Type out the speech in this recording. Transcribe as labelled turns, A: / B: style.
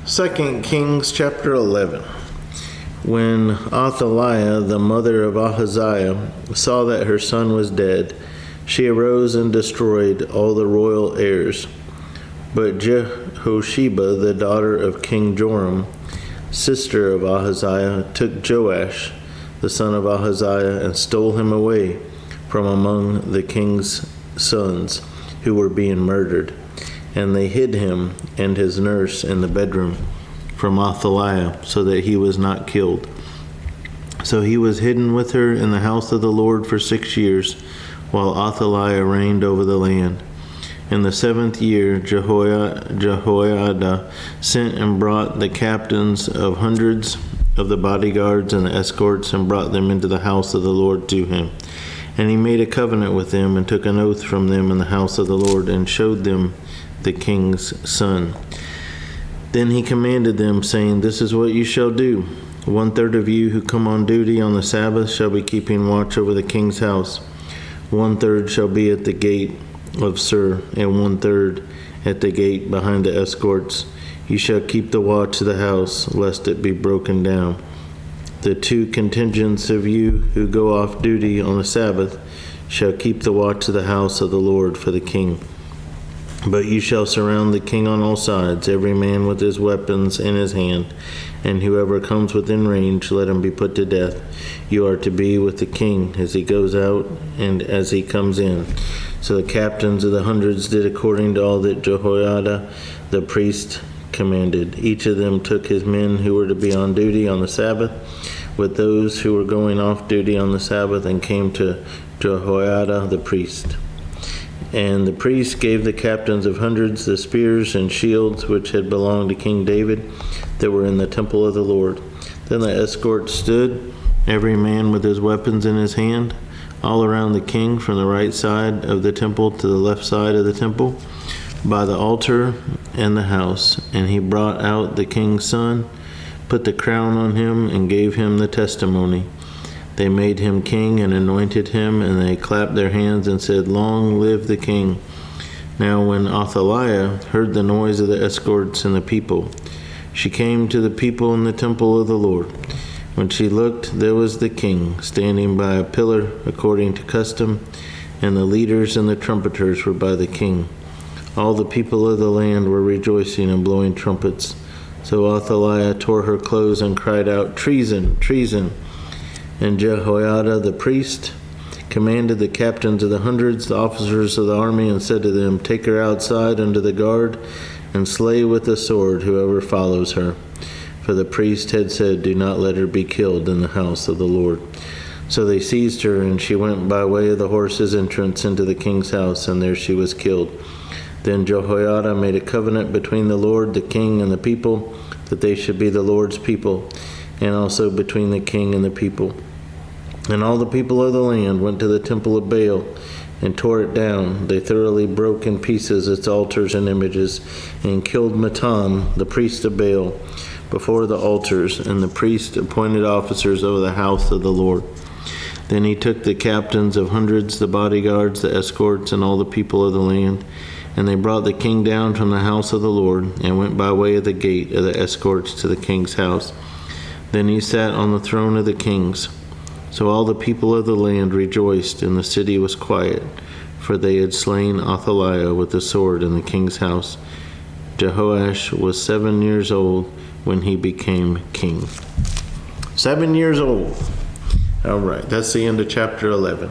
A: 2 Kings chapter 11. When Athaliah, the mother of Ahaziah, saw that her son was dead, she arose and destroyed all the royal heirs. But Jehosheba, the daughter of King Joram, sister of Ahaziah, took Joash, the son of Ahaziah, and stole him away from among the king's sons who were being murdered. And they hid him and his nurse in the bedroom from Athaliah, so that he was not killed. So he was hidden with her in the house of the Lord for 6 years, while Athaliah reigned over the land. In the 7th year, Jehoiada sent and brought the captains of hundreds of the bodyguards and the escorts, and brought them into the house of the Lord to him. And he made a covenant with them, and took an oath from them in the house of the Lord, and showed them the king's son. Then he commanded them, saying, "This is what you shall do. 1/3 of you who come on duty on the Sabbath shall be keeping watch over the king's house. 1/3 shall be at the gate of Sur, and 1/3 at the gate behind the escorts. You shall keep the watch of the house, lest it be broken down. The 2 contingents of you who go off duty on the Sabbath shall keep the watch of the house of the Lord for the king. But you shall surround the king on all sides, every man with his weapons in his hand, and whoever comes within range, let him be put to death. You are to be with the king as he goes out and as he comes in." So the captains of the hundreds did according to all that Jehoiada the priest commanded. Each of them took his men who were to be on duty on the Sabbath, with those who were going off duty on the Sabbath, and came to Jehoiada the priest. And the priest gave the captains of hundreds the spears and shields which had belonged to King David, that were in the temple of the Lord. Then the escorts stood, every man with his weapons in his hand, all around the king, from the right side of the temple to the left side of the temple, by the altar and the house. And he brought out the king's son, put the crown on him, and gave him the testimony. They made him king and anointed him, and they clapped their hands and said, "Long live the king." Now when Athaliah heard the noise of the escorts and the people, she came to the people in the temple of the Lord. When she looked, there was the king standing by a pillar according to custom, and the leaders and the trumpeters were by the king. All the people of the land were rejoicing and blowing trumpets. So Athaliah tore her clothes and cried out, "Treason! Treason!" And Jehoiada the priest commanded the captains of the hundreds, the officers of the army, and said to them, "Take her outside under the guard, and slay with the sword whoever follows her." For the priest had said, "Do not let her be killed in the house of the Lord." So they seized her, and she went by way of the horse's entrance into the king's house, and there she was killed. Then Jehoiada made a covenant between the Lord, the king, and the people, that they should be the Lord's people, and also between the king and the people. And all the people of the land went to the temple of Baal and tore it down. They thoroughly broke in pieces its altars and images, and killed Mattan, the priest of Baal, before the altars, and the priest appointed officers over the house of the Lord. Then he took the captains of hundreds, the bodyguards, the escorts, and all the people of the land, and they brought the king down from the house of the Lord, and went by way of the gate of the escorts to the king's house. Then he sat on the throne of the kings. So all the people of the land rejoiced, and the city was quiet, for they had slain Athaliah with the sword in the king's house. Jehoash was 7 years old when he became king. 7 years old. All right, that's the end of chapter 11.